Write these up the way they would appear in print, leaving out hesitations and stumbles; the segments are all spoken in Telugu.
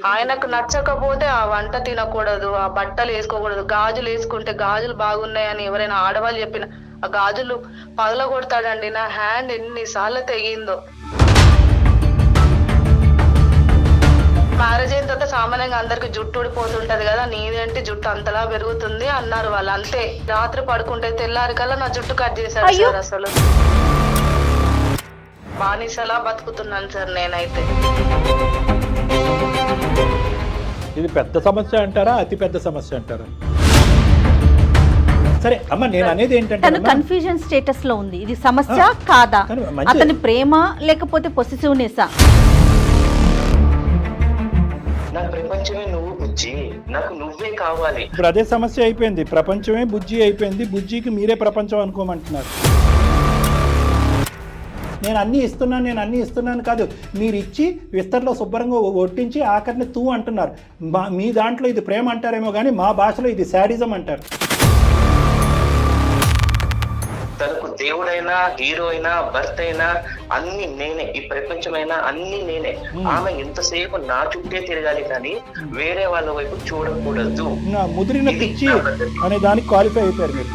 ఆయనకు నచ్చకపోతే ఆ వంట తినకూడదు, ఆ బట్టలు వేసుకోకూడదు, గాజులు వేసుకుంటే గాజులు బాగున్నాయని ఎవరైనా ఆడవాళ్ళు చెప్పిన ఆ గాజులు పగలగొడతాడండి. నా హ్యాండ్ ఎన్నిసార్లు తెగిందో. మ్యారేజ్ అయిన తర్వాత సామాన్యంగా అందరికి జుట్టు ఊడిపోతుంటది కదా, నీదేంటి జుట్టు అంతలా పెరుగుతుంది అన్నారు వాళ్ళు. అంతే, రాత్రి పడుకుంటే తెల్లారి కల్లా నా జుట్టు కట్ చేశాడు సార్. అసలు బానిసలా బతుకుతున్నాను సార్ నేనైతే. ఇది పెద్ద సమస్య అంటారా, అతి పెద్ద సమస్య అంటారా? సరే అమ్మ, నేను అనేది ఏంటంటే తను కన్ఫ్యూజన్ స్టేటస్ లో ఉంది. ఇది సమస్య కాదా, అతని ప్రేమ లేకపోతే పొసెసివ్నెస్? నా ప్రపంచమే నువ్వు బుజ్జి, నాకు నువ్వే కావాలి. ఇప్పుడు అదే సమస్య అయిపోయింది. ప్రపంచమే బుజ్జి అయిపోయింది, బుజ్జికి మీరే ప్రపంచం అనుకోమంటున్నారు. నేను అన్నీ ఇస్తున్నాను కాదు, మీరు ఇచ్చి విస్తరలో శుభ్రంగా ఒట్టించి ఆఖరిని తూ అంటున్నారు. మీ దాంట్లో ఇది ప్రేమ అంటారేమో కానీ మా భాషలో ఇది శాడిజం అంటారు. తనకు దేవుడైనా, హీరో అయినా, భర్త అయినా అన్ని నేనే, ఈ ప్రపంచమైనా అన్ని నేనే. ఆమె ఎంతసేపు నా చుట్టే తిరగాలి కానీ వేరే వాళ్ళ వైపు చూడకూడదు. ముదిరిన పిచ్చి అనే దానికి క్వాలిఫై అయిపోయారు మీరు.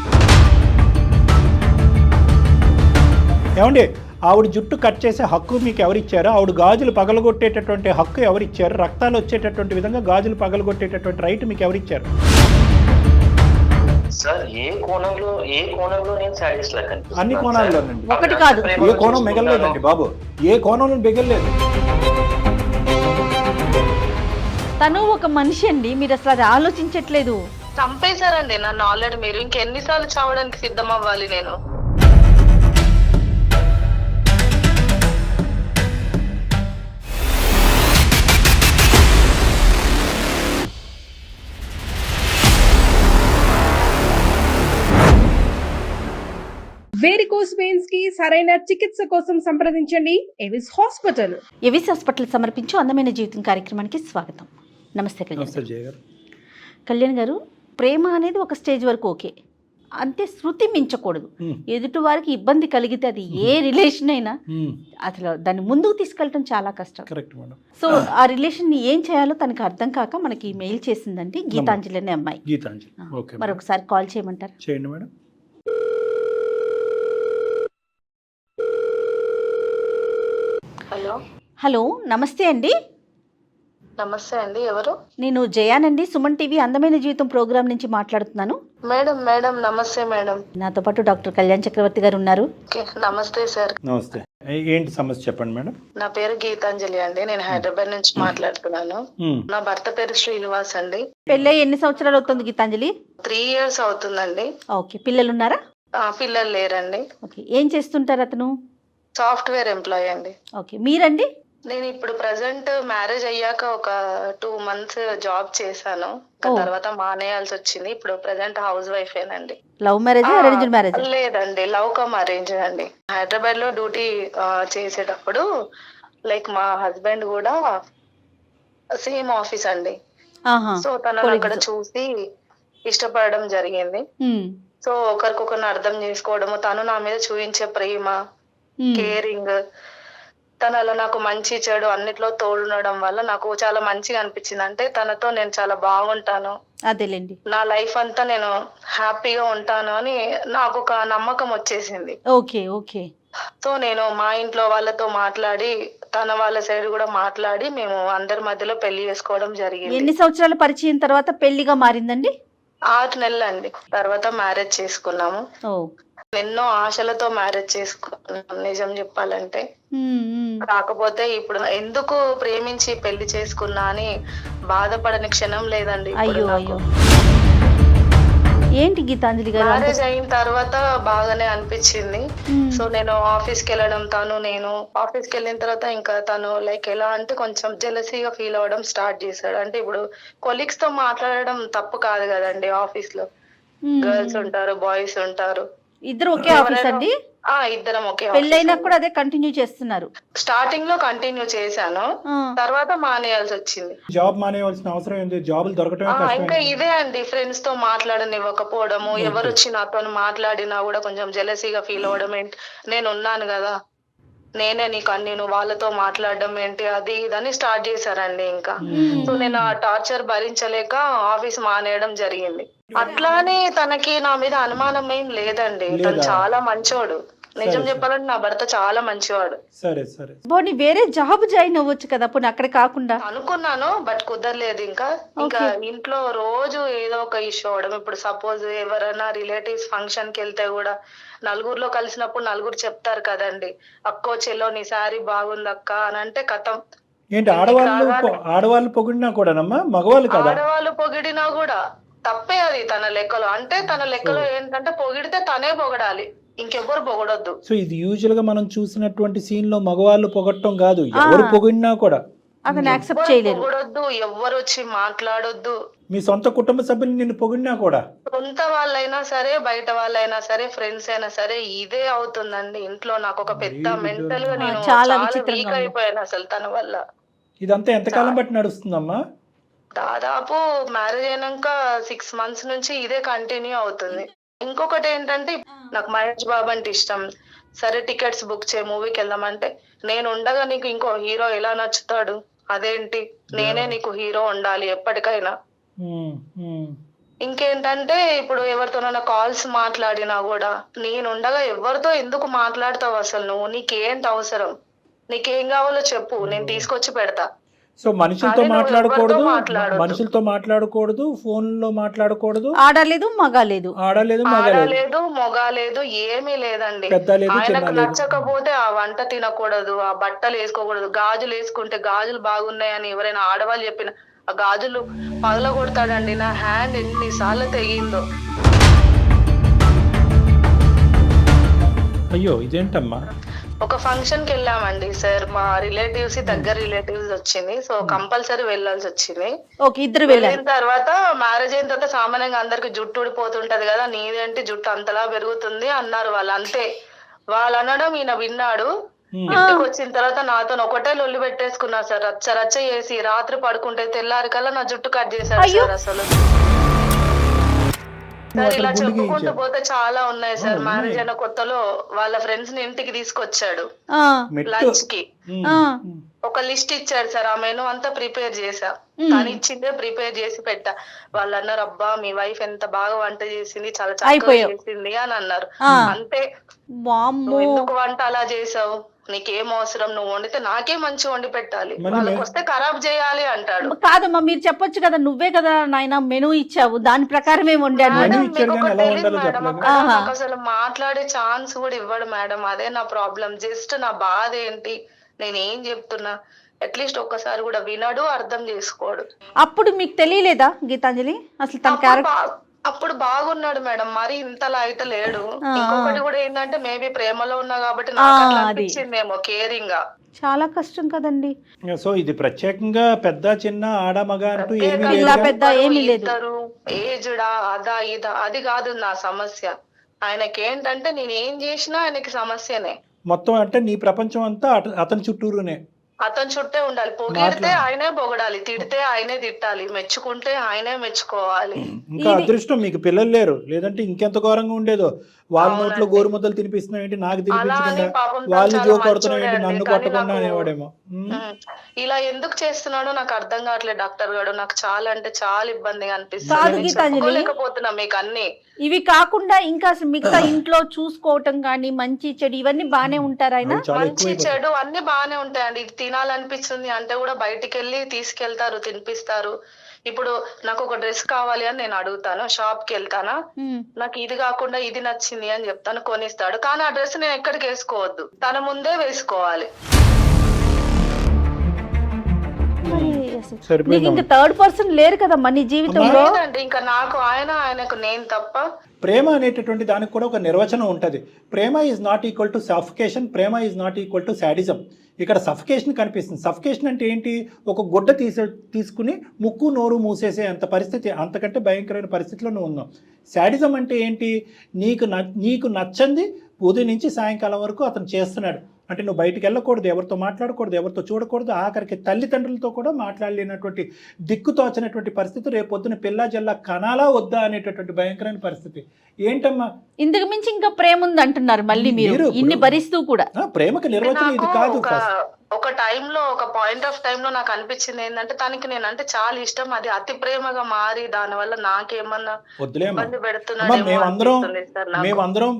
ఏమండి, ఆవిడ జుట్టు కట్ చేసే హక్కు మీకు ఎవరిచ్చారు? ఆవిడ గాజులు పగలగొట్టేటటువంటి హక్కు ఎవరిచ్చారు? రక్తాలు వచ్చేటటువంటి విధంగా గాజులు పగలగొట్టేటటువంటి రైట్ మీకు ఎవరిచ్చారు? సార్ ఏ కోణంలో నేను సాటిస్ఫై కనిపిస్తున్నాను? అన్ని కోణాల్లోనండి. ఒకటి కాదు, ఏ కోణం మిగలలేదండి బాబు, ఏ కోణంలో మిగలలేదు. తను ఒక మనిషి అండి, మీరు అసలు అది ఆలోచించట్లేదు. చంపేశారండి నన్ను ఆల్రెడీ. మీరు ఇంకెన్నిసార్లు చావడానికి సిద్ధం అవ్వాలి నేను? వేరికోస్ వెయిన్స్ కి సరైన చికిత్స కోసం సంప్రదించండి ఎవిస్ హాస్పిటల్. ఎవిస్ హాస్పిటల్ సమర్పించు అందమైన జీవితం కార్యక్రమానికి స్వాగతం. నమస్తే కళ్యాణ్ గారు. ప్రేమ అనేది ఒక స్టేజ్ వరకు ఓకే, అంతే శృతి మించకూడదు. ఎదుటి వారికి ఇబ్బంది కలిగితే అది ఏ రిలేషన్ అయినా అసలు దాన్ని ముందుకు తీసుకెళ్ళటం చాలా కష్టం. సో ఆ రిలేషన్ ని ఏం చేయాలో తనకు అర్థం కాక మనకి మెయిల్ చేసిందండి గీతాంజలి అనే అమ్మాయి. మరొకసారి కాల్ చేయమంటారు? చేయండి మేడం. హలో, నమస్తే అండి. నమస్తే అండి, ఎవరు? నేను జయానండి, సుమన్ టీవీ అందమైన జీవితం ప్రోగ్రామ్ నుంచి మాట్లాడుతున్నాను. మేడం నమస్తే మేడం. నాతో పాటు డాక్టర్ కళ్యాణ్ చక్రవర్తి గారు ఉన్నారు. నమస్తే సార్. నమస్తే. ఏంటి సమస్య చెప్పండి మేడం. నా పేరు గీతాంజలి అండి, నేను హైదరాబాద్ నుంచి మాట్లాడుతున్నాను. నా భర్త పేరు శ్రీనివాస్ అండి. పెళ్ళై ఎన్ని సంవత్సరాలు అవుతుంది గీతాంజలి? 3 years అవుతుందండి. ఓకే, పిల్లలు ఉన్నారా? పిల్లలు లేరండి. ఓకే, ఏం చేస్తుంటారు అతను? సాఫ్ట్వేర్ ఎంప్లాయీ అండి. ఓకే, మీరండి? నేను ఇప్పుడు ప్రెసెంట్ మ్యారేజ్ అయ్యాక ఒక 2 months జాబ్ చేశాను, తర్వాత మానేయాల్సి వచ్చింది. ఇప్పుడు ప్రెసెంట్ హౌస్ వైఫ్ ఏనండి. Love marriage, arranged marriage? లేదండి, లవ్ కమ్ అరేంజ్ అండి. హైదరాబాద్ లో డ్యూటీ చేసేటప్పుడు లైక్ మా హస్బెండ్ కూడా సేమ్ ఆఫీస్ అండి. సో తనను అక్కడ చూసి ఇష్టపడడం జరిగింది. సో ఒకరికొకరిని అర్థం చేసుకోవడము, తను నా మీద చూపించే ప్రేమ, కేరింగ్, తను అలా నాకు మంచి చెడు అన్నిట్లో తోడుండడం వల్ల నాకు చాలా మంచిగా అనిపించింది. అంటే తనతో నేను చాలా బాగుంటాను, అదేలేండి, నా లైఫ్ అంతా నేను హ్యాపీగా ఉంటాను అని నాకు ఒక నమ్మకం వచ్చేసింది. Okay okay. సో నేను మా ఇంట్లో వాళ్ళతో మాట్లాడి, తన వాళ్ళ సైడ్ కూడా మాట్లాడి మేము అందరి మధ్యలో పెళ్లి చేసుకోవడం జరిగింది. ఎన్ని సంవత్సరాల పరిచయం తర్వాత పెళ్లిగా మారిందండి? 6 నెలలు అండి. తర్వాత మ్యారేజ్ చేసుకున్నాము. ఎన్నో ఆశలతో మ్యారేజ్ చేసుకున్నాం నిజం చెప్పాలంటే. కాకపోతే ఇప్పుడు ఎందుకు ప్రేమించి పెళ్లి చేసుకున్నా అని బాధపడని క్షణం లేదండి. అయ్యో అయ్యో, ఏంటి గీతాంజలి గారు? మ్యారేజ్ అయిన తర్వాత బాగానే అనిపించింది. సో నేను ఆఫీస్కి వెళ్ళడం, నేను ఆఫీస్కి వెళ్ళిన తర్వాత ఇంకా తను లైక్ ఎలా అంటే కొంచెం జెలసీగా ఫీల్ అవ్వడం స్టార్ట్ చేశాడు. అంటే ఇప్పుడు కొలీగ్స్ తో మాట్లాడడం తప్పు కాదు కదండి, ఆఫీస్ లో గర్ల్స్ ఉంటారు, బాయ్స్ ఉంటారు. ఇద్దరు ఒకే ఆఫీస్ అండి? ఇద్దరం ఒకే. పెళ్ళైనా కూడా అదే కంటిన్యూ చేస్తున్నారు? స్టార్టింగ్ లో కంటిన్యూ చేశాను, తర్వాత మానేయాల్సి వచ్చింది. జాబ్ మానేయాల్సిన అవసరం ఏంటి? జాబులు దొరకటమే కష్టం. ఇంకా ఇదే అండి, ఫ్రెండ్స్ తో మాట్లాడనివ్వకపోవడము, ఎవరు వచ్చి నాతో మాట్లాడినా కూడా కొంచెం జెలసీగా ఫీల్ అవ్వడం. ఏంటి, నేను ఉన్నాను కదా. నేనే నీకు అన్ని, నువ్వు వాళ్ళతో మాట్లాడడం ఏంటి అది ఇదని స్టార్ట్ చేశారండి. ఇంకా సో నేను ఆ టార్చర్ భరించలేక ఆఫీస్ మానేయడం జరిగింది. అట్లానే తనకి నా మీద అనుమానం ఏం లేదండి, తను చాలా మంచోడు. నిజం చెప్పాలంటే నా భర్త చాలా మంచివాడు. సరే సరే, పోనీ వేరే జాబ్ జాయిన్ అవ్వచ్చు కదా, పోనీ అక్కడ కాకుండా. అనుకున్నాను బట్ కుదరలేదు. ఇంకా ఇంట్లో రోజు ఏదో ఒక ఇష్యూ అవడం. ఇప్పుడు సపోజ్ ఎవరైనా రిలేటివ్స్ ఫంక్షన్ కి వెళ్తే కూడా నలుగురిలో కలిసినప్పుడు నలుగురు చెప్తారు కదండి, అక్కో చెల్లో నీ శారీ బాగుంది అక్క అని అంటే కథం. ఏంటి ఆడవాళ్ళు పొగిడినా కూడానమ్మా, మగవాళ్ళు కదా? ఆడవాళ్ళు పొగిడినా కూడా తప్పే అది తన లెక్కలో. అంటే తన లెక్కలో ఏంటంటే పొగిడితే తనే పొగడాలి, ఇంకెవ్వరు పొగడొద్దు. సో ఇది యూజువల్ గా మనం చూసినటువంటి సీన్ లో మగవాళ్ళు పొగట్టం కాదు, ఎవరు పొగిడినా కూడా అతను యాక్సెప్ట్ చేయలేరు. పొగడొద్దు, ఎవ్వరు వచ్చి మాట్లాడొద్దు. మీ సొంత కుటుంబ సభ్యులు నిన్ను పొగిడినా కూడా, సొంత వాళ్ళైనా సరే బయట వాళ్ళైనా సరే ఫ్రెండ్స్ అయినా సరే ఇదే అవుతుందండి ఇంట్లో. నాకు ఒక పెద్ద మెంటల్ గా నేను చాలా వీక్ అయిపోయాను అసలు తన వల్ల. ఇదంతా ఎంతకాలం బట్టి నడుస్తుందమ్మా? దాదాపు మ్యారేజ్ అయినాక 6 months నుంచి ఇదే కంటిన్యూ అవుతుంది. ఇంకొకటి ఏంటంటే నాకు మహేష్ బాబు అంటే ఇష్టం. సరే టికెట్స్ బుక్ చేయి మూవీకి వెళ్దామంటే, నేను ఉండగా నీకు ఇంకో హీరో ఎలా నచ్చుతాడు? అదేంటి, నేనే నీకు హీరో ఉండాలి ఎప్పటికైనా. ఇంకేంటంటే ఇప్పుడు ఎవరితోనైనా కాల్స్ మాట్లాడినా కూడా నేనుండగా ఎవరితో ఎందుకు మాట్లాడతావు అసలు నువ్వు? నీకేంటి అవసరం? నీకేం కావాలో చెప్పు, నేను తీసుకొచ్చి పెడతా. సో మనుషులతో మాట్లాడకూడదు, ఫోన్ లో మాట్లాడకూడదు, ఆడలేదు మగాలేదు, మొగాలేదు, ఏమీ లేదండి. ఆయనకు నచ్చకపోతే ఆ వంట తినకూడదు, ఆ బట్టలు వేసుకోకూడదు. గాజులు వేసుకుంటే గాజులు బాగున్నాయని ఎవరైనా ఆడవాళ్ళు చెప్పిన ఆ గాజులు పగలగొడతాడండి. నా హ్యాండ్ ఎన్నిసార్లు తెగిందో. అయ్యో ఇదేంటమ్మా? ఒక ఫంక్షన్ కి వెళ్ళామండి సార్, మా రిలేటివ్స్ దగ్గర రిలేటివ్స్ వచ్చింది. సో కంపల్సరీ వెళ్ళాల్సి వచ్చింది. వెళ్ళిన తర్వాత మ్యారేజ్ అయిన తర్వాత సామాన్యంగా అందరికి జుట్టు ఊడిపోతుంటది కదా, నీదేంటి జుట్టు అంతలా పెరుగుతుంది అన్నారు వాళ్ళు. అంతే వాళ్ళు అనడం ఈయన విన్నాడు. ఇంటికి వచ్చిన తర్వాత నాతో ఒకటే లొల్లి పెట్టేసుకున్నా సార్, రచ్చ చేసి రాత్రి పడుకుంటే తెల్లారి కల్లా నా జుట్టు కట్ చేశారు సార్. అసలు సార్ ఇలా చెప్పుకుంటూ పోతే చాలా ఉన్నాయి సార్. మ్యారేజ్ అయిన కొత్తలో వాళ్ళ ఫ్రెండ్స్ ని ఇంటికి తీసుకొచ్చాడు లంచ్ కి. ఒక లిస్ట్ ఇచ్చాడు సార్, ఆ మెనూ అంతా ప్రిపేర్ చేసా. తను ఇచ్చిందే ప్రిపేర్ చేసి పెట్టా. వాళ్ళు అన్నారు, అబ్బా మీ వైఫ్ ఎంత బాగా వంట చేసింది, చాలా చక్కగా చేసింది అని అన్నారు. అంతే, ఎందుకు వంట అలా చేసావు, నీకేం అవసరం, నువ్వు వండితే నాకే మంచి వండి పెట్టాలి, వాళ్ళకి వస్తే ఖరాబ్ చేయాలి అంటాడు. కాదమ్మా మీరు చెప్పొచ్చు కదా, నువ్వే కదా నాయన మెనూ ఇచ్చావు, దాని ప్రకారమే వండాడు. నాకు అసలు మాట్లాడే ఛాన్స్ కూడా ఇవ్వడు మేడం. అదే నా ప్రాబ్లం. జస్ట్ నా బాధ ఏంటి, నేనేం చెప్తున్నా అట్లీస్ట్ ఒక్కసారి కూడా వినడు, అర్థం చేసుకోడు. అప్పుడు మీకు తెలియలేదా గీతాంజలి అసలు తన క్యారెక్టర్? అప్పుడు బాగున్నాడు మేడం, మరి ఇంతలా అయితే లేడు. ఇంకొకటి కూడా ఏంటంటే మేబీ ప్రేమలో ఉన్నా కాబట్టి నాకు అట్లా అనిపించిందేమో, కేరింగ్ గా. చాలా కష్టం కదండి. సో ఇది ప్రత్యేకంగా పెద్ద చిన్న ఆడ మగ అంటూ ఏమీ లేదు. ఏజ్డా అదా ఇదా అది కాదు నా సమస్య. ఆయనకేంటంటే నేను ఏం చేసినా ఆయనకి సమస్యనే మొత్తం. అంటే నీ ప్రపంచం అంతా అతని చుట్టూరునే, అతని చుట్టే ఉండాలి. పొగిడితే ఆయనే పొగడాలి, తిడితే ఆయనే తిట్టాలి, మెచ్చుకుంటే ఆయనే మెచ్చుకోవాలి. ఇంకా అదృష్టం మీకు పిల్లలు లేరు, లేదంటే ఇంకెంత ఘోరంగా ఉండేదో. వాళ్ళ నోట్లో గోరుముద్దలు తినిపిస్తున్నాయంటే నాకు తినిపించకుండా, వాళ్ళు జో కొడుతున్నాయంటే నన్ను కొట్టకుండా అనేవాడేమో. ఇలా ఎందుకు చేస్తున్నాడో నాకు అర్థం కావట్లేదు డాక్టర్ గారు. నాకు చాలా అంటే చాలా ఇబ్బందిగా అనిపిస్తుంది. లేకపోతున్నా మీకు అన్ని ఇవి కాకుండా ఇంకా మిగతా ఇంట్లో చూసుకోవటం కానీ మంచి చెడు ఇవన్నీ బానే ఉంటారు ఆయన? మంచి చెడు అన్ని బానే ఉంటాయండి. ఇది తినాలనిపిస్తుంది అంటే కూడా బయటికి వెళ్ళి తీసుకెళ్తారు, తినిపిస్తారు. ఇప్పుడు నాకు ఒక డ్రెస్ కావాలి అని నేను అడుగుతాను, షాప్ కి వెళ్తానా, నాకు ఇది కాకుండా ఇది నచ్చింది అని చెప్తాను, కొనిస్తాడు. కానీ ఆ డ్రెస్ నేను ఎక్కడికి వేసుకోవద్దు, తన ముందే వేసుకోవాలి. ఇంకా థర్డ్ పర్సన్ లేరు కదా మన జీవితంలో. ఇంకా నాకు ఆయనకు నేను తప్ప. ప్రేమ అనేటటువంటి దానికి కూడా ఒక నిర్వచనం ఉంటుంది. ప్రేమ is not equal to suffocation, ప్రేమ is not equal to sadism. ఇక్కడ సఫికేషన్ కనిపిస్తుంది. సఫికేషన్ అంటే ఏంటి? ఒక గుడ్డ తీసుకుని ముక్కు నోరు మూసేసే అంత పరిస్థితి, అంతకంటే భయంకరమైన పరిస్థితిలో నువ్వు ఉన్నావు. సాడిజం అంటే ఏంటి? నీకు నచ్చంది ఉదయం నుంచి సాయంకాలం వరకు అతను చేస్తున్నాడు అంటే నువ్వు బయటికి వెళ్ళకూడదు, ఎవరితో మాట్లాడకూడదు, ఎవరితో చూడకూడదు, ఆఖరికి తల్లిదండ్రులతో కూడా మాట్లాడలేనటువంటి దిక్కుతోచినటువంటి పరిస్థితి, రేపొద్దున పిల్ల జల్లా కనాలా వద్దా అనేటటువంటి భయంకరమైన పరిస్థితి. ఏంటమ్మా ఇంతకు మించి ఇంకా ప్రేమ ఉంది అంటున్నారు మళ్ళీ మీరు ఇన్ని భరిస్తూ కూడా. ప్రేమకు నిర్వచనం ఇది కాదు. ఒక టైంలో, ఒక పాయింట్ ఆఫ్ టైంలో నాకు అనిపించింది ఏంటంటే తనకి నేనంటే చాలా ఇష్టం, అది అతి ప్రేమగా మారి దాని వల్ల నాకేమన్నా ఇబ్బంది మేమందరం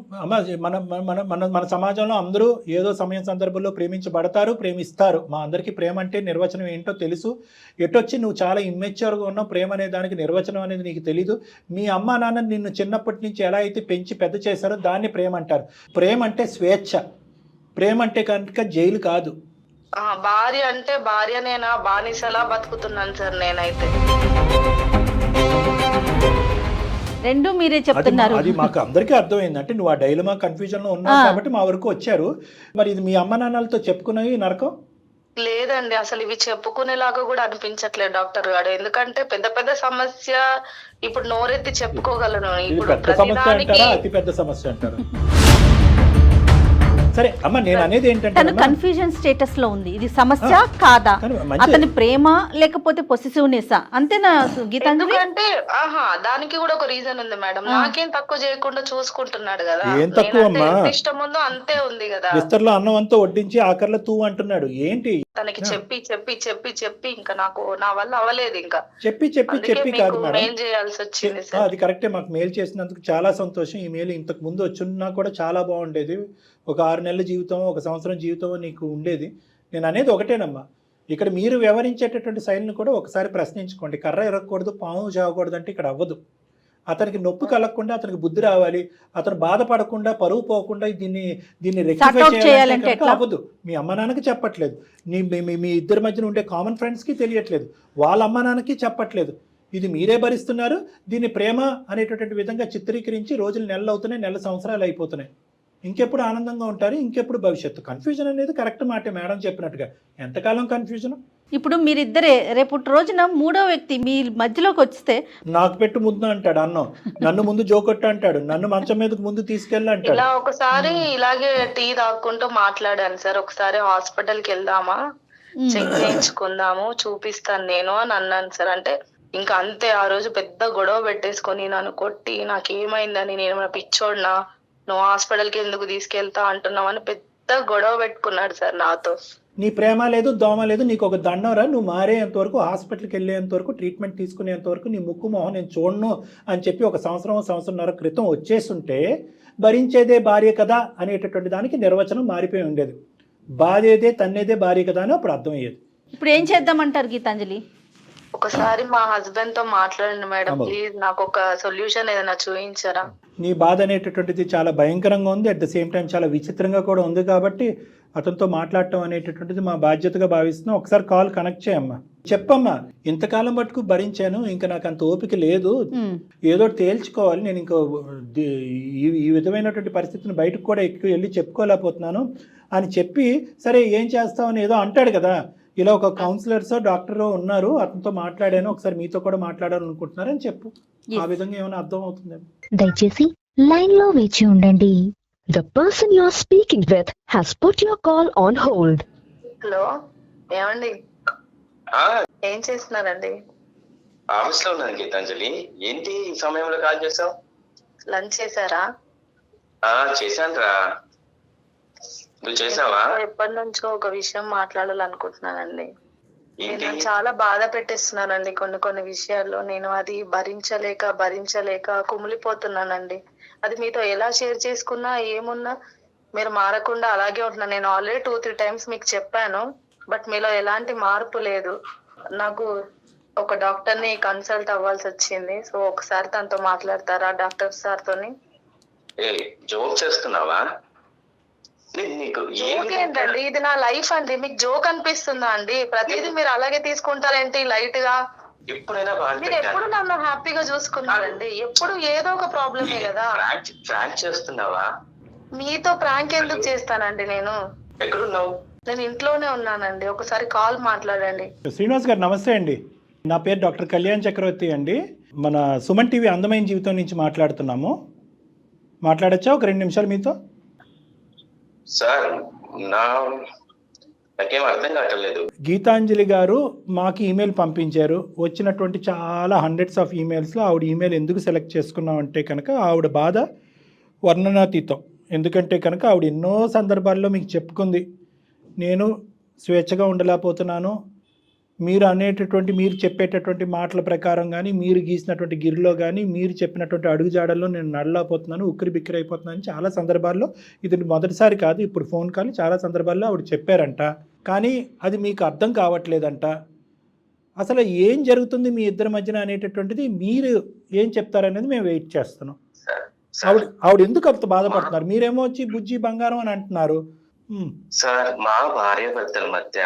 మన సమాజంలో అందరూ ఏదో సమయం సందర్భంలో ప్రేమించబడతారు, ప్రేమిస్తారు. మా అందరికీ ప్రేమ అంటే నిర్వచనం ఏంటో తెలుసు. ఎటొచ్చి నువ్వు చాలా ఇమ్మెచ్యూర్గా ఉన్నావు, ప్రేమ అనే దానికి నిర్వచనం అనేది నీకు తెలీదు. మీ అమ్మ నాన్న నిన్ను చిన్నప్పటి నుంచి ఎలా అయితే పెంచి పెద్ద చేశారో దాన్ని ప్రేమ అంటారు. ప్రేమ అంటే స్వేచ్ఛ, ప్రేమ అంటే కనుక జైలు కాదు. భార్య అంటే భార్యనేనా బానిసలా బతుకుతున్నాను సార్ నేనైతే. రెండు మీరే చెప్తున్నారు. అది మాకు అందరికీ అర్థమైంది. అంటే నువ్వు ఆ డైలమా కన్ఫ్యూజన్ లో ఉన్నావు కాబట్టి మా వరకు వచ్చారు. మరి ఇది మీ అమ్మ నాన్నలతో చెప్పుకున్నవి నరకం లేదండి, అసలు ఇవి చెప్పుకునేలాగా కూడా అనిపించట్లేదు డాక్టర్ గారు. ఎందుకంటే పెద్ద పెద్ద సమస్య ఇప్పుడు నోరెత్తి చెప్పుకోగలను. ఇప్పుడు పెద్ద సమస్య అంటారా, అతి పెద్ద సమస్య అంటారా? సరే అమ్మ, నేను అనేది ఏంటంటే కన్ఫ్యూజన్ స్టేటస్ లో ఉంది. ఇది సమస్య కాదా, అతని ప్రేమ లేకపోతే పొసెసివ్నెస్ అంతేనా గీతాంజలి? అంటే దానికి కూడా ఒక రీజన్ ఉంది మేడం. నాకేం తక్కువ చేయకుండా చూసుకుంటున్నాడు కదా. ఏం తక్కువ అమ్మా, ఇష్టం ఉందో అంతే ఉంది కదా. విస్తర్లో అన్నం అంతా వడ్డించి ఆఖర్లో తూ అంటున్నాడు. ఏంటి తనకి చెప్పి చెప్పి చెప్పి చెప్పి ఇంకా నాకు నా వల్ల అవ్వలేదు. ఇంకా చెప్పి చెప్పి చెప్పి కాదు మేడం, మెయిల్ చేయాల్సి వచ్చింది. అది కరెక్టే. మాకు మెయిల్ చేసినందుకు చాలా సంతోషం. ఈ మెయిల్ ఇంతకు ముందు వచ్చినా కూడా చాలా బాగుండేది. ఒక 6 నెలల జీవితం, 1 సంవత్సరం జీవితం నీకు ఉండేది. నేను అనేది ఒకటేనమ్మా, ఇక్కడ మీరు వ్యవహరించేటటువంటి శైలిని కూడా ఒకసారి ప్రశ్నించుకోండి. కర్ర ఎరగకూడదు, పాము చావకూడదు అంటే ఇక్కడ అవ్వదు. అతనికి నొప్పి కలగకుండా, అతనికి బుద్ధి రావాలి, అతను బాధపడకుండా, పరువు పోకుండా దీన్ని రెక్టిఫై చేయాలంటే అవ్వదు. మీ అమ్మ నాన్నకి చెప్పట్లేదు, మీ ఇద్దరి మధ్యన ఉండే కామన్ ఫ్రెండ్స్కి తెలియట్లేదు, వాళ్ళ అమ్మ నాన్నకి చెప్పట్లేదు. ఇది మీరే భరిస్తున్నారు. దీన్ని ప్రేమ అనేటటువంటి విధంగా చిత్రీకరించి రోజులు నెలలు అవుతున్నాయి, నెల సంవత్సరాలు అయిపోతున్నాయి. ఇంకెప్పుడు ఆనందంగా ఉంటారు, ఇంకెప్పుడు భవిష్యత్తు. కన్ఫ్యూజన్ అనేది కరెక్ట్ మాటే మేడం చెప్పినట్టుగా. ఎంతకాలం కన్ఫ్యూజన్? ఇప్పుడు మీరిద్దరే రేపు రోజున మూడో వ్యక్తి మీ మధ్యలోకి వస్తే నాకు పెట్టు ముద్దు అంటాడు అన్నం, నన్ను ముందు జోకొట్టు అంటాడు, నన్ను మంచం మీదకి ముందు తీసుకెళ్ళి అంటాడు. ఇలా ఒకసారి ఇలాగే టీ తాక్కుంటూ మాట్లాడాను సార్. ఒకసారి హాస్పిటల్కి వెళ్దామా, చెక్ చేయించుకుందాము, చూపిస్తాను నేను అని అన్నాను సార్. అంటే ఇంకా అంతే. ఆ రోజు పెద్ద గొడవ పెట్టేసుకొని నన్ను కొట్టి నాకేమైందని, నేను పిచ్చోడినా, నువ్వు హాస్పిటల్కి ఎందుకు తీసుకెళ్తా అంటున్నావు అని పెద్ద గొడవ పెట్టుకున్నాడు సార్ నాతో. నీ ప్రేమ లేదు, దోమ లేదు, నీకు ఒక దండవరా, నువ్వు మారేంత వరకు, హాస్పిటల్కి వెళ్ళేంత వరకు, ట్రీట్మెంట్ తీసుకునేంత వరకు నీ ముక్కు మొహం నేను చూడను అని చెప్పి 1 సంవత్సరంన్నర క్రితం వచ్చేస్తుంటే భరించేదే భార్య కదా అనేటటువంటి దానికి నిర్వచనం మారిపోయి ఉండేది. బాధేదే తన్నేదే భార్య కదా అని అప్పుడు అర్థమయ్యేది. ఇప్పుడు ఏం చేద్దామంటారు గీతాంజలి? ఒకసారి మా హస్బెండ్ తో మాట్లాడండి మేడం ప్లీజ్, నాకు ఒక సొల్యూషన్ ఏదైనా చూపించరా. నీ బాధ అనేటటువంటిది చాలా భయంకరంగా ఉంది, అట్ ద సేమ్ టైం చాలా విచిత్రంగా కూడా ఉంది. కాబట్టి అతనితో మాట్లాడటం అనేటటువంటిది మా బాధ్యతగా భావిస్తున్నాం. ఒకసారి కాల్ కనెక్ట్ చేయమ్మా, చెప్పమ్మా. ఇంతకాలం మటుకు భరించాను, ఇంకా నాకు అంత ఓపిక లేదు, ఏదో తేల్చుకోవాలి, నేను ఇంకా ఈ విధమైనటువంటి పరిస్థితిని బయటకు కూడా ఎక్కువ వెళ్ళి చెప్పుకోలేకపోతున్నాను అని చెప్పి, సరే ఏం చేస్తామని ఏదో అంటాడు కదా. ఇలా ఒక కౌన్సిలర్స్ డాక్టర్ ఉన్నారు, అతనితో మాట్లాడాను, ఒకసారి మీతో కూడా మాట్లాడాలనుకుంటున్నారని చెప్పు. ఆ విధంగా ఏమైనా అర్థం అవుతుంది. దయచేసి లైన్ లో వేచి ఉండండి. The person you are speaking with has put your call on hold. Hello, ఏమండి ఏం చేస్తున్నారండి? ఆఫీస్ లో ఉన్నాను గీతాంజలి. ఏంటి ఈ సమయంలో కాల్ చేసావు? లంచ్ చేశారా? చేశాను రా, నువ్వు చేసావా? ఎప్పటి నుంచో ఒక విషయం మాట్లాడాలనుకుంటున్నానండి. నేను చాలా బాధ పెట్టేస్తున్నానండి కొన్ని విషయాల్లో. నేను అది భరించలేక కుమిలిపోతున్నానండి. అది మీతో ఎలా షేర్ చేసుకున్నా ఏమున్నా మీరు మారకుండా అలాగే ఉంటున్నా. నేను ఆల్రెడీ 2-3 టైమ్స్ మీకు చెప్పాను, బట్ మీలో ఎలాంటి మార్పు లేదు. నాకు ఒక డాక్టర్ ని కన్సల్ట్ అవ్వాల్సి వచ్చింది. సో ఒకసారి తనతో మాట్లాడతారా డాక్టర్ సార్ తోని? జోక్ చేస్తున్నావా? ఏంటండి ఇది నా లైఫ్ అండి, మీకు జోక్ అనిపిస్తుందా అండి? ప్రతిదీ మీరు అలాగే తీసుకుంటారేంటి లైట్ గా? మీరు ఎప్పుడు నన్ను హ్యాపీగా చూసుకున్నారండి, ఎప్పుడు ఏదో ఒక ప్రాబ్లమే కదా. ప్రాంక్ చేస్తున్నావా? మీతో ప్రాంక్ ఎందుకు చేస్తానండి? నేను ఎక్కడున్నావు? నేను ఇంట్లోనే ఉన్నానండి, ఒకసారి కాల్ మాట్లాడండి. శ్రీనివాస్ గారు నమస్తే అండి. నా పేరు డాక్టర్ కళ్యాణ్ చక్రవర్తి అండి. మన సుమన్ టీవీ అందమైన జీవితం నుంచి మాట్లాడుతున్నాము. మాట్లాడచ్చా ఒక 2 నిమిషాలు మీతో? సార్ నాకేం అర్థం కావట్లేదు. గీతాంజలి గారు మాకు ఈమెయిల్ పంపించారు. వచ్చినటువంటి చాలా హండ్రెడ్స్ ఆఫ్ ఈమెయిల్స్లో ఆవిడ ఈమెయిల్ ఎందుకు సెలెక్ట్ చేసుకున్నాం అంటే కనుక ఆవిడ బాధ వర్ణనాతీతం. ఎందుకంటే కనుక ఆవిడ ఎన్నో సందర్భాల్లో మీకు చెప్పుకుంది, నేను స్వేచ్ఛగా ఉండలేకపోతున్నాను, మీరు చెప్పేటటువంటి మాటల ప్రకారం కానీ, మీరు గీసినటువంటి గిరిలో కానీ, మీరు చెప్పినటువంటి అడుగుజాడల్లో నేను నడలేకపోతున్నాను, ఉక్కిరి బిక్కిరి అయిపోతున్నాను. చాలా సందర్భాల్లో, ఇది మొదటిసారి కాదు, ఇప్పుడు ఫోన్ కాల్ చాలా సందర్భాల్లో ఆవిడ చెప్పారంట. కానీ అది మీకు అర్థం కావట్లేదంట. అసలు ఏం జరుగుతుంది మీ ఇద్దరి మధ్యన అనేటటువంటిది మీరు ఏం చెప్తారనేది మేము వెయిట్ చేస్తున్నాం. ఆవిడ ఎందుకు అంత బాధపడుతున్నారు? మీరేమో వచ్చి బుజ్జి బంగారం అని అంటున్నారు. సార్, మా భార్య భర్తల మధ్య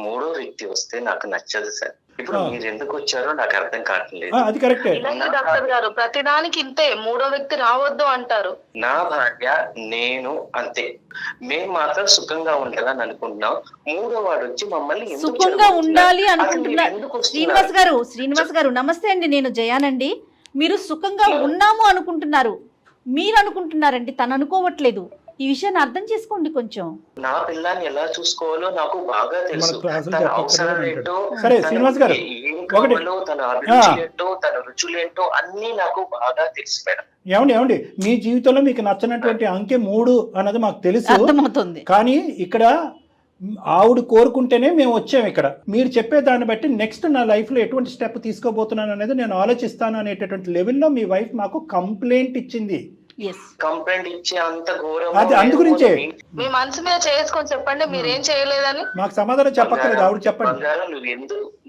మూడో వ్యక్తి వస్తే నాకు నచ్చదు సార్. ఇప్పుడు మీరు ఎందుకు వచ్చారో నాకు అర్థం కావట్లేదు. అది కరెక్టే డాక్టర్ గారు, ప్రతిదానికి ఇంతే మూడో వ్యక్తి రావద్దు అంటారు. నా భార్య నేను అంతే, మేము మాత్రం సుఖంగా ఉండాలని అనుకుంటున్నాం. మూడో వాడు వచ్చి మమ్మల్ని సుఖంగా ఉండాలి అనుకుంటున్నారు. శ్రీనివాస్ గారు నమస్తే అండి, నేను జయానండి. మీరు సుఖంగా ఉన్నాము అనుకుంటున్నారు, మీరు అనుకుంటున్నారండి, తను అనుకోవట్లేదు. ఈ విషయాన్ని అర్థం చేసుకోండి కొంచెం. నా పిల్లాన్ని ఎలా చూసుకోవాలో నాకు బాగా తెలుసు. తన అవసరం ఏంటో, ఏం కావాలో, తన అభిరుచి ఏంటో, తన రుచులేంటో అన్ని నాకు బాగా తెలుసు మేడం. ఏమండి మీ జీవితంలో మీకు నచ్చినటువంటి అంకె 3 అన్నది మాకు తెలుసు, అర్థమవుతుంది. కానీ ఇక్కడ ఆవిడ కోరుకుంటేనే మేము వచ్చాము. ఇక్కడ మీరు చెప్పే దాన్ని బట్టి నెక్స్ట్ నా లైఫ్లో ఎటువంటి స్టెప్ తీసుకోబోతున్నాను అనేది నేను ఆలోచిస్తాను అనేటటువంటి లెవెల్లో మీ వైఫ్ మాకు కంప్లైంట్ ఇచ్చింది. కంప్లైంట్ ఇచ్చే అంత ఘోరం అందు గురించే మీ మనసు మీద చేసుకొని చెప్పండి, మీరేం చేయలేదని. మాకు సమాధానం చెప్పక్కర్లేదు, ఆవిడ చెప్పండి.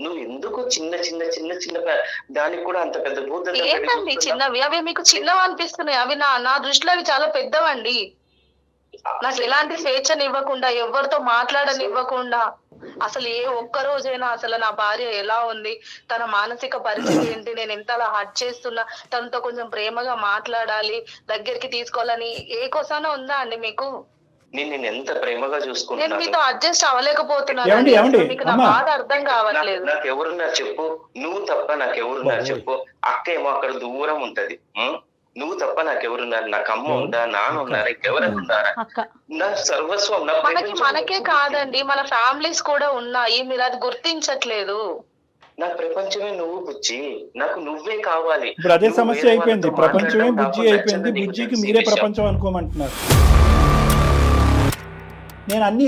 నువ్వు ఎందుకు చిన్న చిన్న చిన్న చిన్న దానికి కూడా అంత పెద్ద భూత ఏంటండి చిన్నవి? అవి మీకు చిన్నవి అనిపిస్తున్నాయి, అవి నా దృష్టిలో అవి చాలా పెద్దవండి. నాకు ఎలాంటి స్వేచ్ఛని ఇవ్వకుండా, ఎవరితో మాట్లాడనివ్వకుండా, అసలు ఏ ఒక్క రోజైనా అసలు నా భార్య ఎలా ఉంది, తన మానసిక పరిస్థితి ఏంటి, నేను ఎంతలా హర్ట్ చేస్తున్నా, తనతో కొంచెం ప్రేమగా మాట్లాడాలి, దగ్గరికి తీసుకోవాలని ఏ కోసానో ఉందా అండి మీకు? నేను ఎంత ప్రేమగా చూసుకుంటున్నాను. నేను మీతో అడ్జస్ట్ అవ్వలేకపోతున్నాను, మీకు నా బాధ అర్థం కావట్లేదు. నాకు ఎవరున్నారు చెప్పు, నువ్వు తప్ప నాకు ఎవరున్నారు చెప్పు. అక్క ఏమో అక్కడ దూరం ఉంటది, నువ్వు తప్ప నాకెవరున్నారు? నాకు అమ్మ ఉందా, నాన్న ఉన్నారా, ఇంకెవరైనా ఉన్నారా? నా సర్వస్వం. మనకే కాదండి, మన ఫ్యామిలీస్ కూడా ఉన్నాయి, మీరు అది గుర్తించట్లేదు. నా ప్రపంచమే నువ్వు బుజ్జి, నాకు నువ్వే కావాలి. ఇప్పుడు అదే సమస్య అయిపోయింది, ప్రపంచమే బుజ్జి అయిపోయింది, బుజ్జికి మీరే ప్రపంచం అనుకోమంటున్నారు. నేను అన్నీ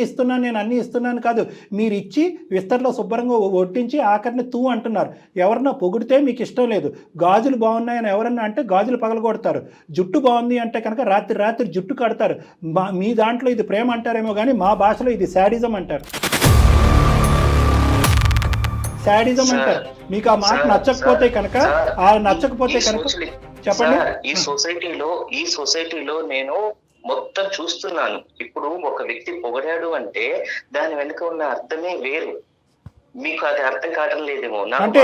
ఇస్తున్నాను కాదు, మీరు ఇచ్చి విస్తరలో శుభ్రంగా ఒట్టించి ఆఖరిని తూ అంటున్నారు. ఎవరన్నా పొగిడితే మీకు ఇష్టం లేదు, గాజులు బాగున్నాయని ఎవరన్నా అంటే గాజులు పగలగొడతారు, జుట్టు బాగుంది అంటే కనుక రాత్రి జుట్టు కడతారు. మీ దాంట్లో ఇది ప్రేమ అంటారేమో కానీ మా భాషలో ఇది శాడిజం అంటారు. శాడిజం అంటారు. మీకు ఆ మాట నచ్చకపోతే కనుక చెప్పండి. ఈ సొసైటీలో నేను మొత్తం చూస్తున్నాను. ఇప్పుడు ఒక వ్యక్తి పొగడాడు అంటే దాని వెనుక ఉన్న అర్థమే వేరు. మీకు అది అర్థం కావడం లేదేమో. అంటే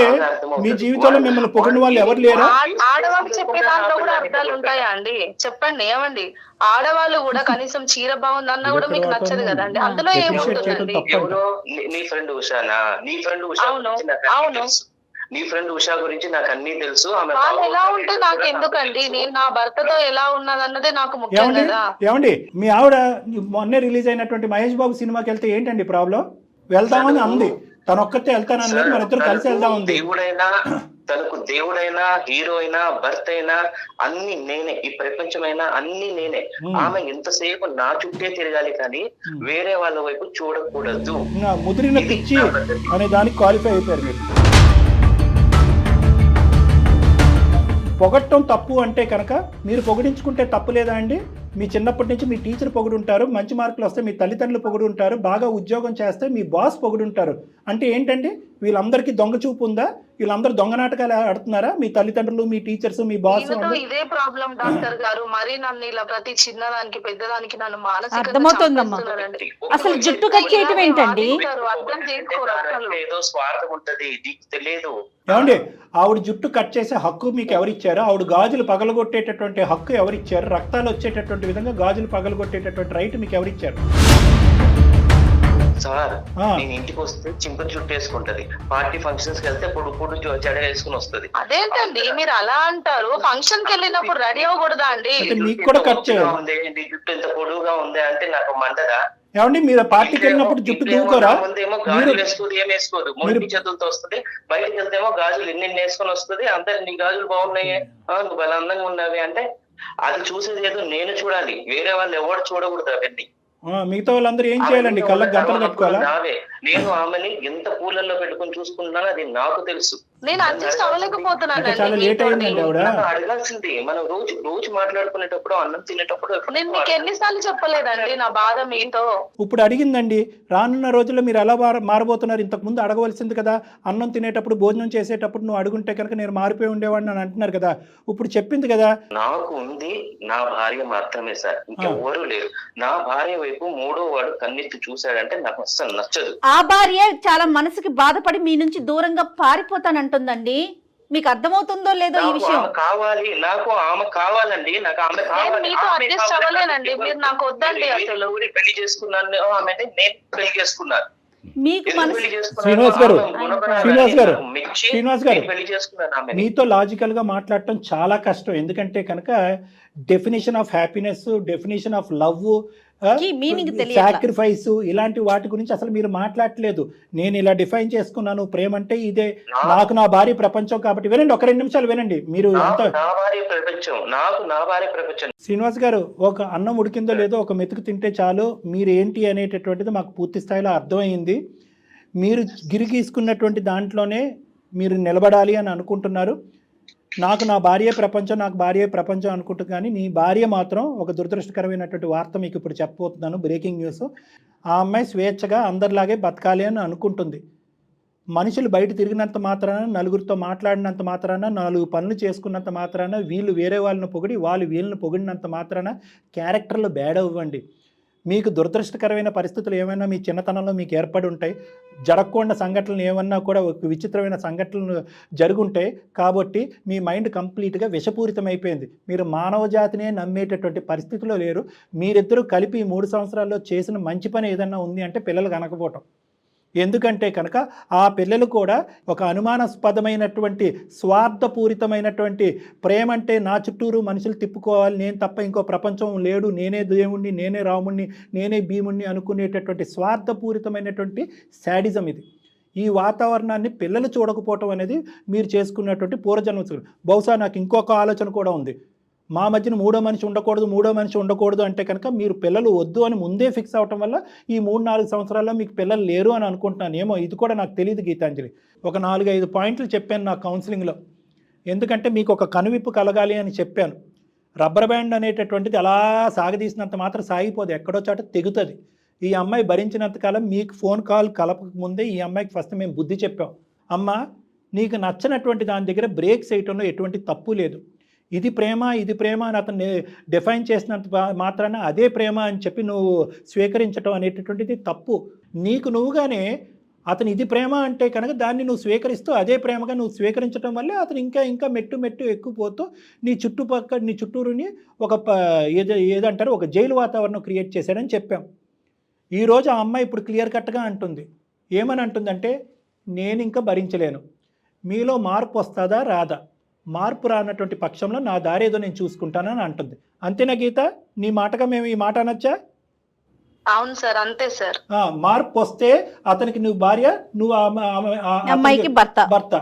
మీ జీవితంలో మిమ్మల్ని పొగిడిన వాళ్ళు ఎవరు లేరా? ఆడవాళ్ళు చెప్పే దాంట్లో కూడా అర్థాలు ఉంటాయా అండి? చెప్పండి. ఏమండి, ఆడవాళ్ళు కూడా కనీసం చీర బాగుందన్నా కూడా మీకు నచ్చదు కదండి, అందులో ఏముంటుందండి? నీ ఫ్రెండ్ ఉషానా? నీ ఫ్రెండ్ ఉషా? అవును, నీ ఫ్రెండ్ ఉషా గురించి నాకు అన్ని తెలుసు. వాళ్ళు ఎలా ఉంటే నాకు ఎందుకండి? నేను నా భర్తతో ఎలా ఉన్నదన్నదే నాకు ముఖ్యం కదా. ఏమండి, మీ ఆవిడ మొన్నే రిలీజ్ అయినటువంటి మహేష్ బాబు సినిమాకి వెళ్తే ఏంటండి ప్రాబ్లం? వెళ్తామని అంది, తను ఒక్కతే వెళ్తానని లేదు, మన ఇద్దరు కలిసి వెళ్దాం ఉంది. తనకు దేవుడైనా, హీరో అయినా, భర్త అయినా అన్ని నేనే, ఈ ప్రపంచమైనా అన్ని నేనే. ఆమె ఎంతసేపు నా చుట్టే తిరగాలి కానీ వేరే వాళ్ళ వైపు చూడకూడదు. ముదిరిన పిచ్చి అనే దానికి క్వాలిఫై అయిపోయారు మీరు. పొగట్టం తప్పు అంటే కనుక మీరు పొగిడించుకుంటే తప్పు లేదా అండి? మీ చిన్నప్పటి నుంచి మీ టీచర్ పొగుడుంటారు, మంచి మార్కులు వస్తే మీ తల్లిదండ్రులు పొగుడుంటారు, బాగా ఉద్యోగం చేస్తే మీ బాస్ పొగుడుంటారు. అంటే ఏంటండి, వీళ్ళందరికీ దొంగ చూపు ఉందా? వీళ్ళందరూ దొంగ నాటకాలు ఆడుతున్నారా? మీ తల్లిదండ్రులు, మీ టీచర్స్, మీ బాస్? ఇదే ప్రాబ్లం డాక్టర్ గారు. మరి నన్ను ఇలా ప్రతి చిన్నదానికి పెద్దదానికి నన్ను మానసికంగా అర్థమవుతుందమ్మా. అసలు జుట్టు కట్ చేయటం ఏంటండి? అర్థం చేసుకోరు. ఏదో స్వార్థం ఉంటది, నీకు తెలియదు. ఏమండి, ఆవిడ జుట్టు కట్ చేసే హక్కు మీకు ఎవరిచ్చారు? ఆవిడ గాజులు పగలగొట్టేటటువంటి హక్కు ఎవరిచ్చారు? రక్తాలు వచ్చేటటువంటి విధంగా గాజులు పగలగొట్టేటటువంటి రైట్ మీకు ఎవరిచ్చారు? సార్, నేను ఇంటికి వస్తే చింపురు జుట్టు వేసుకుంటది, పార్టీ ఫంక్షన్స్ కి వెళ్తే పొడు జడ వేసుకుని వస్తుంది. అదేంటండి మీరు అలా అంటారు? ఫంక్షన్ కి వెళ్ళినప్పుడు రెడీ అవ్వకూడదా అండి? మీకు కూడా కట్ చేయాలి. నీ జుట్టు ఎంత పొడుగుగా ఉంది అంటే నాకు మండదా? ఏమండి మీరు పార్టీకి వెళ్ళినప్పుడు జుట్టు దూకోరా? ముందేమో గాజులు వేసుకోదు, ఏం వేసుకోదు, మొండి చేతులతో వస్తుంది. బయటకు వెళ్తేమో గాజులు ఎన్ని వేసుకొని వస్తుంది. అందరు నీ గాజులు బాగున్నాయి, నువ్వు బల అందంగా ఉన్నావి అంటే అది చూసేది ఏదో నేను చూడాలి, వేరే వాళ్ళు ఎవరు చూడకూడదు అవన్నీ. మిగతా వాళ్ళందరూ ఏం చేయాలండి? కళ్ళకి గంటలు కట్టుకోవాలా? నేను ఆమెని ఎంత పూలల్లో పెట్టుకొని చూసుకుంటున్నానో అది నాకు తెలుసు. నేను అడ్జస్ట్ అవ్వలేకపోతున్నాను. చాలా లేట్ అయిందండి ఆవిడ. అడగాల్సింది మనం రోజు మాట్లాడుకునేటప్పుడు, అన్నం తినేటప్పుడు. నేను మీకు ఎన్నిసార్లు చెప్పలేదండి నా బాధ మీతో? ఇప్పుడు అడిగిందండి. రానున్న రోజుల్లో మీరు ఎలా మారబోతున్నారు? ఇంతకు ముందు అడగవలసింది కదా. అన్నం తినేటప్పుడు, భోజనం చేసేటప్పుడు నువ్వు అడుగుంటే కనుక నేను మారిపోయి ఉండేవాడిని అని అంటున్నారు కదా. ఇప్పుడు చెప్పింది కదా. నాకు ఉంది నా భార్య మాత్రమే సార్, ఇంకెవ్వరూ లేరు. నా భార్య వైపు మూడో వాడు కన్నెత్తి చూశాడంటే నాకు అస్సలు నచ్చదు. ఆ భార్య చాలా మనసుకి బాధపడి మీ నుంచి దూరంగా పారిపోతానంటుందండి. మీకు అర్థమవుతుందో లేదో ఈ విషయం? కావాలి, నాకు ఆమె కావాలండి, నాకు ఆమె కావాలి. మీతో అడ్జస్ట్ అవ్వలేనండి, మీరు నాకు వద్దండి. అసలు పెళ్లి చేసుకున్నాను ఆమె, నేను పెళ్లి చేసుకున్నాను. మీకు శ్రీనివాస్ గారు పెళ్లి చేసుకున్నాను ఆమె. మీతో లాజికల్ గా మాట్లాడటం చాలా కష్టం. ఎందుకంటే కనుక definition of happiness, definition of love, sacrifice, ఇలాంటి వాటి గురించి అసలు మీరు మాట్లాడలేదు. నేను ఇలా డిఫైన్ చేసుకున్నాను, ప్రేమ అంటే ఇదే, నాకు నా భార్య ప్రపంచం. కాబట్టి వినండి, ఒక 2 నిమిషాలు వినండి. మీరు శ్రీనివాస్ గారు, ఒక అన్నం ఉడికిందో లేదో ఒక మెతుకు తింటే చాలు, మీరు ఏంటి అనేటటువంటిది మాకు పూర్తి స్థాయిలో అర్థమైంది. మీరు గిరిగీసుకున్నటువంటి దాంట్లోనే మీరు నిలబడాలి అని అనుకుంటున్నారు. నాకు నా భార్య ప్రపంచం, నాకు భార్య ప్రపంచం అనుకుంటుంది. కానీ నీ భార్య మాత్రం ఒక దురదృష్టకరమైనటువంటి వార్త మీకు ఇప్పుడు చెప్పబోతున్నాను, బ్రేకింగ్ న్యూస్. ఆ అమ్మాయి స్వేచ్ఛగా అందరిలాగే బతకాలి అని అనుకుంటుంది. మనుషులు బయట తిరిగినంత మాత్రాన, నలుగురితో మాట్లాడినంత మాత్రాన, 4 పనులు చేసుకున్నంత మాత్రాన, వీళ్ళు వేరే వాళ్ళని పొగిడి వాళ్ళు వీళ్ళని పొగిడినంత మాత్రాన క్యారెక్టర్లు బ్యాడ్ అవ్వండి. మీకు దురదృష్టకరమైన పరిస్థితులు ఏమైనా మీ చిన్నతనంలో మీకు ఏర్పడి ఉంటాయి. జరగకుండా సంఘటనలు ఏమన్నా కూడా విచిత్రమైన సంఘటనలు జరుగుంటాయి. కాబట్టి మీ మైండ్ కంప్లీట్గా విషపూరితమైపోయింది. మీరు మానవ జాతినే నమ్మేటటువంటి పరిస్థితిలో లేరు. మీరిద్దరూ కలిపి 3 సంవత్సరాల్లో చేసిన మంచి పని ఏదన్నా ఉంది అంటే పిల్లలు కనకపోవటం. ఎందుకంటే కనుక ఆ పిల్లలు కూడా ఒక అనుమానాస్పదమైనటువంటి, స్వార్థపూరితమైనటువంటి ప్రేమ అంటే నా చుట్టూరు మనుషులు తిప్పుకోవాలి, నేను తప్ప ఇంకో ప్రపంచం లేడు, నేనే దేవుణ్ణి, నేనే రాముణ్ణి, నేనే భీముణ్ణి అనుకునేటటువంటి స్వార్థపూరితమైనటువంటి శాడిజం ఇది. ఈ వాతావరణాన్ని పిల్లలు చూడకపోవటం అనేది మీరు చేసుకున్నటువంటి పూర్వజన్మ. బహుశా నాకు ఇంకొక ఆలోచన కూడా ఉంది. మా మధ్యన మూడో మనిషి ఉండకూడదు అంటే కనుక మీరు పిల్లలు వద్దు అని ముందే ఫిక్స్ అవటం వల్ల ఈ 3-4 సంవత్సరాల్లో మీకు పిల్లలు లేరు అని అనుకుంటున్నాను. ఏమో ఇది కూడా నాకు తెలియదు గీతాంజలి. ఒక 4-5 పాయింట్లు చెప్పాను నా కౌన్సిలింగ్లో. ఎందుకంటే మీకు ఒక కనువిప్పు కలగాలి అని చెప్పాను. రబ్బర్ బ్యాండ్ అనేటటువంటిది అలా సాగదీసినంత మాత్రం సాగిపోదు, ఎక్కడో చోట తెగుతుంది. ఈ అమ్మాయి భరించినంతకాలం మీకు ఫోన్ కాల్ కలపకముందే ఈ అమ్మాయికి ఫస్ట్ మేము బుద్ధి చెప్పాం. అమ్మ, నీకు నచ్చినటువంటి దాని దగ్గర బ్రేక్ చేయటంలో ఎటువంటి తప్పు లేదు. ఇది ప్రేమ అని అతను డిఫైన్ చేసినంత మాత్రాన అదే ప్రేమ అని చెప్పి నువ్వు స్వీకరించడం అనేటటువంటిది తప్పు. నీకు నువ్వుగానే అతను ఇది ప్రేమ అంటే కనుక దాన్ని నువ్వు స్వీకరిస్తూ అదే ప్రేమగా నువ్వు స్వీకరించడం వల్లే అతను ఇంకా మెట్టు ఎక్కుపోతూ నీ చుట్టూరుని ఒక ఏదంటారు ఒక జైలు వాతావరణం క్రియేట్ చేశాడని చెప్పాం. ఈరోజు ఆ అమ్మాయి ఇప్పుడు క్లియర్ కట్గా అంటుంది. ఏమని అంటుందంటే, నేను ఇంకా భరించలేను, మీలో మార్పు వస్తుందా రాదా, మార్పు రానటువంటి పక్షంలో నా దారి ఏదో నేను చూసుకుంటానని అంటుంది. అంతేనా గీత? నీ మాటగా మేము ఈ మాట అనొచ్చా? అవును సార్, అంతే సార్. మార్పు వస్తే అతనికి నువ్వు భార్య, నువ్వు అమ్మాయికి భర్త.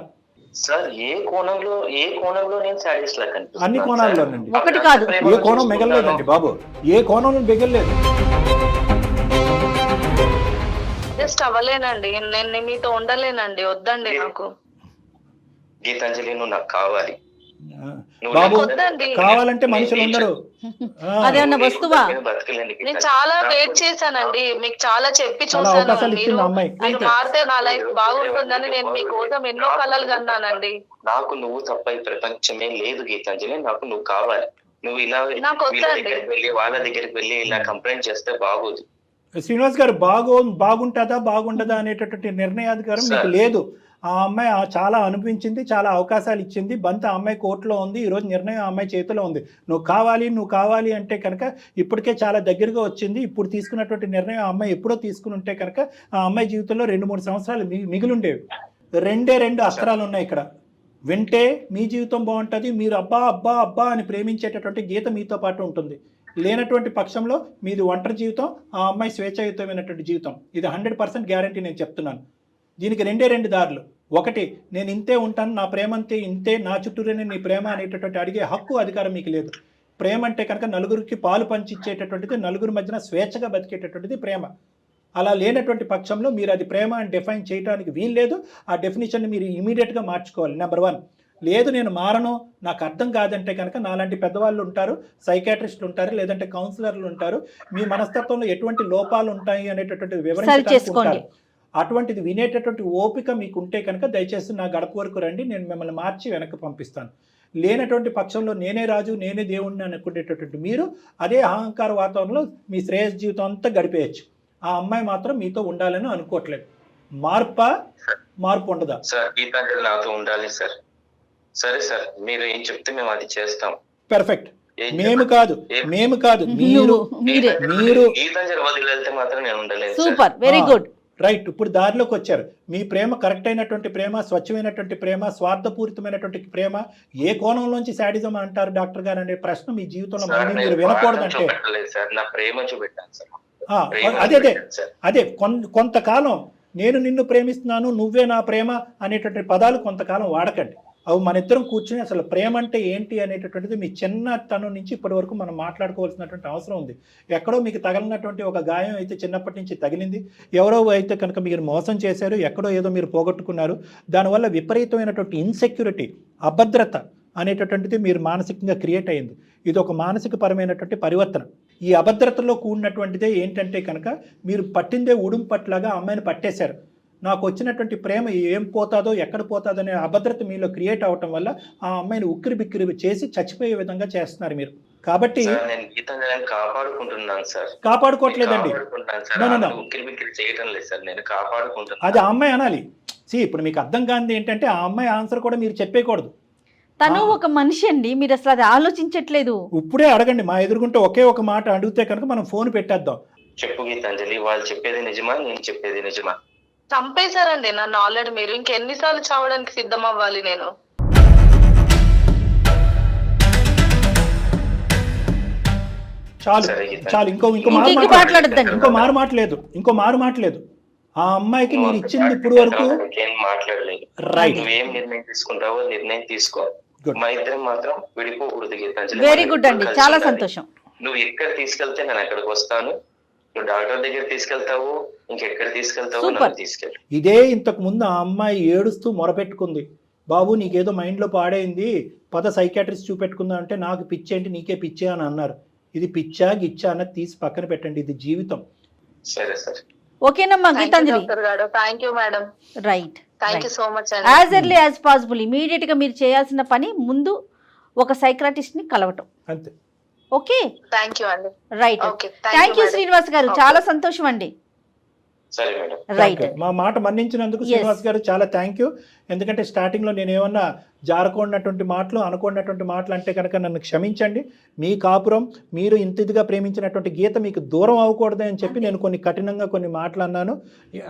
సార్ ఏ కోణంలో నేను సాడిస్ట్ లా కనిపిస్తున్నాను? అన్ని కోణాల్లోనండి, ఒకటి కాదు. ఏ కోణం మిగలలేదండి బాబు, ఏ కోణం మిగలలేదు. జస్ట్ అవ్వలేనండి, నేను మీతో ఉండలేనండి, వద్దండి నాకు. గీతాంజలి, నువ్వు నాకు కావాలి బాబు. కావాలంటే మనుషులు ఉండరు, అదేమన్నా వస్తువా? నేను చాలా వెయిట్ చేశానండి, మీకు చాలా చెప్పి చూసాను. మీరు మారితే నా లైఫ్ బాగుంటుందని నేను మీకోసం ఎన్నో కలలు కన్నానండి. నాకు నువ్వు తప్ప ఈ ప్రపంచమే లేదు గీతాంజలి, నాకు నువ్వు కావాలి. నువ్వు ఇలా వాళ్ళ దగ్గరికి వెళ్ళి ఇలా కంప్లైంట్ చేస్తే బాగోదు. శ్రీనివాస్ గారు, బాగుంటుందా అనేటటువంటి నిర్ణయాధికారం మీకు లేదు. ఆ అమ్మాయి చాలా అనిపించింది, చాలా అవకాశాలు ఇచ్చింది. బంత ఆ అమ్మాయి కోర్టులో ఉంది. ఈరోజు నిర్ణయం ఆ అమ్మాయి చేతిలో ఉంది. నువ్వు కావాలి అంటే కనుక ఇప్పటికే చాలా దగ్గరగా వచ్చింది. ఇప్పుడు తీసుకున్నటువంటి నిర్ణయం ఆ అమ్మాయి ఎప్పుడో తీసుకుని ఉంటే కనుక ఆ అమ్మాయి జీవితంలో 2-3 సంవత్సరాలు మిగిలిండేవి. 2 అస్త్రాలు ఉన్నాయి ఇక్కడ. వింటే మీ జీవితం బాగుంటుంది, మీరు అబ్బా అని ప్రేమించేటటువంటి గీత మీతో పాటు ఉంటుంది. లేనటువంటి పక్షంలో మీది ఒంటరి జీవితం, ఆ అమ్మాయి స్వేచ్ఛాయుతమైనటువంటి జీవితం. ఇది 100% గ్యారంటీ నేను చెప్తున్నాను. దీనికి రెండు దారులు. ఒకటి, నేను ఇంతే ఉంటాను, నా ప్రేమ అంతే, ఇంతే, నా చుట్టూరేనే నీ ప్రేమ అనేటటువంటి అడిగే హక్కు అధికారం మీకు లేదు. ప్రేమ అంటే కనుక నలుగురికి పాలు పంచిచ్చేటటువంటిది, నలుగురి మధ్యన స్వేచ్ఛగా బతికేటటువంటిది ప్రేమ. అలా లేనటువంటి పక్షంలో మీరు అది ప్రేమ అని డిఫైన్ చేయడానికి వీలు లేదు. ఆ డెఫినేషన్ని మీరు ఇమీడియట్గా మార్చుకోవాలి. నెంబర్ 1. లేదు నేను మారను, నాకు అర్థం కాదంటే కనుక నాలాంటి పెద్దవాళ్ళు ఉంటారు, సైకాట్రిస్టులు ఉంటారు, లేదంటే కౌన్సిలర్లు ఉంటారు, మీ మనస్తత్వంలో ఎటువంటి లోపాలు ఉంటాయి అనేటటువంటిది వివరించడానికి ఉంటారు. అటువంటిది వినేటటువంటి ఓపిక మీకు ఉంటే కనుక దయచేసి నా గడప వరకు రండి, నేను మిమ్మల్ని మార్చి వెనక్కి పంపిస్తాను. లేనటువంటి పక్షంలో నేనే రాజు, నేనే దేవుణ్ణి అనుకునేటటువంటి మీరు అదే అహంకార వాతావరణంలో మీ శ్రేయస్ జీవితం అంతా గడిపేయచ్చు. ఆ అమ్మాయి మాత్రం మీతో ఉండాలని అనుకోవట్లేదు. మార్పు ఉండదా? సార్ గీతాంజలి నాతో ఉండాలి సార్. సరే సార్, మీరు ఏం చెప్తే మేము అది చేస్తాం. పర్ఫెక్ట్. మేము కాదు మీరు గీతాంజలి వదిలి వెళ్తే మాత్రం నేను ఉండలేదు. Super, very good. రైట్. ఇప్పుడు దారిలోకి వచ్చారు. మీ ప్రేమ కరెక్ట్ అయినటువంటి ప్రేమ, స్వచ్ఛమైనటువంటి ప్రేమ, స్వార్థపూరితమైనటువంటి ప్రేమ, ఏ కోణంలోంచి శాడిజం అంటారు డాక్టర్ గారు అనే ప్రశ్న మీ జీవితంలో మళ్ళీ మీరు వినకూడదంటే నా ప్రేమ చూపెట్టాను సార్. అదే కొంతకాలం నేను నిన్ను ప్రేమిస్తున్నాను, నువ్వే నా ప్రేమ అనేటువంటి పదాలు కొంతకాలం వాడకండి. అవి మన ఇద్దరం కూర్చుని అసలు ప్రేమ అంటే ఏంటి అనేటటువంటిది మీ చిన్నతనం నుంచి ఇప్పటి వరకు మనం మాట్లాడుకోవాల్సినటువంటి అవసరం ఉంది. ఎక్కడో మీకు తగిలినటువంటి ఒక గాయం అయితే చిన్నప్పటి నుంచి తగిలింది, ఎవరో అయితే కనుక మీరు మోసం చేశారు, ఎక్కడో ఏదో మీరు పోగొట్టుకున్నారు. దానివల్ల విపరీతమైనటువంటి ఇన్సెక్యూరిటీ, అభద్రత అనేటటువంటిది మీరు మానసికంగా క్రియేట్ అయింది. ఇది ఒక మానసిక పరమైనటువంటి పరివర్తన. ఈ అభద్రతలో కూడినటువంటిదే ఏంటంటే కనుక మీరు పట్టిందే ఉడుం పట్లాగా అమ్మాయిని పట్టేశారు. నాకు వచ్చినటువంటి ప్రేమ ఏం పోతాదో, ఎక్కడ పోతాదో అనే అభద్రత మీలో క్రియేట్ అవటం వల్ల ఆ అమ్మాయిని ఉక్కిరి బిక్కిరి చేసి చచ్చిపోయే విధంగా చేస్తున్నారు మీరు. కాబట్టి కాపాడుకోవట్లేదండి, అది ఆ అమ్మాయి అనాలి. ఇప్పుడు మీకు అర్థం కానిది ఏంటంటే ఆ అమ్మాయి ఆన్సర్ కూడా మీరు చెప్పేయకూడదు. తను ఒక మనిషి అండి, మీరు అసలు అది ఆలోచించట్లేదు. ఇప్పుడే అడగండి, మా ఎదురుకుంటే ఒకే ఒక మాట అడిగితే కనుక మనం ఫోన్ పెట్టేద్దాం. చెప్పు గీతాంజలి, వాళ్ళు చెప్పేది నిజమా, నేను చెప్పేది నిజమా? చంపేశారండి నన్ను ఆల్రెడీ. మీరు ఇంకెన్నిసార్లు చావడానికి సిద్ధం అవ్వాలి నేను? చాలు ఇంకో మారు మాట్లేదు. ఆ అమ్మాయికి మీరు ఇచ్చింది ఇప్పుడు వరకు మాట్లాడలేదు. నువ్వేం నిర్ణయం తీసుకుంటావో నిర్ణయం తీసుకో, మా ఇద్దరం మాత్రం విడిపోకూడదు గీతాంజలి. వెరీ గుడ్ అండి, చాలా సంతోషం. నువ్వు ఎక్కడ తీసుకెళ్తే నేను అక్కడికి వస్తాను, నువ్వు డాక్టర్ దగ్గర తీసుకెళ్తావు, ఇంకెక్కడ తీసుకెళ్తావు నన్ను తీసుకెళ్ళి. ఇదే ఇంతకు ముందు ఆ అమ్మాయి ఏడుస్తూ మొరపెట్టుకుంది, బాబు నీకేదో మైండ్లో పాడైంది, పద సైకాట్రిస్ట్ చూపెట్టుకుందా అంటే నాకు పిచ్చేంటి నీకే పిచ్చే అని అన్నారు. ఇది పిచ్చా గిచ్చా అన్నది తీసి పక్కన పెట్టండి, ఇది జీవితం. సరే సార్, ఓకేనమ్మా Geetanjali. Thank you madam. Right, thank you so much. As early as possible immediate గా మీరు చేయాల్సిన పని ముందు ఒక సైక్రాటిస్ట్ ని కలవటం. అంతే. ఓకే, థ్యాంక్ యూ అండి. రైట్, థ్యాంక్ యూ శ్రీనివాస్ గారు, చాలా సంతోషం అండి. సరే మేడం. రైట్, మా మాట మన్నించినందుకు శ్రీనివాస్ గారు చాలా థ్యాంక్ యూ. ఎందుకంటే స్టార్టింగ్లో నేను ఏమన్నా జారకూడనటువంటి మాటలు, అనుకున్నటువంటి మాటలు అంటే కనుక నన్ను క్షమించండి. మీ కాపురం, మీరు ఇంత ఇదిగా ప్రేమించినటువంటి గీత మీకు దూరం అవ్వకూడదు అని చెప్పి నేను కఠినంగా కొన్ని మాటలు అన్నాను.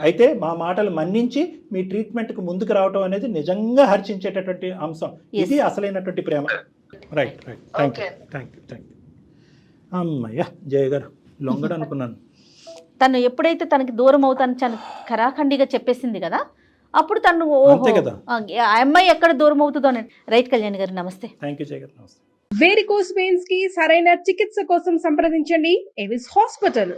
అయితే మా మాటలు మన్నించి మీ ట్రీట్మెంట్కి ముందుకు రావడం అనేది నిజంగా హర్షించేటటువంటి అంశం. ఇది అసలైనటువంటి ప్రేమ. Right, thank you. అమ్మయ్య జయ గారు లొంగడు అనుకున్నాను. తను ఎప్పుడైతే తనకి దూరం అవుతాను ఖరాఖండిగా చెప్పేసింది కదా, అప్పుడు తను ఆ అమ్మాయి ఎక్కడ దూరం అవుతుందో అని. రైట్ కళ్యాణ్ గారు నమస్తే. థ్యాంక్ యూ జయ గారు, నమస్తే. వేరికోస్ వెయిన్స్ కి సరైన చికిత్స కోసం సంప్రదించండి ఎవిస్ హాస్పిటల్.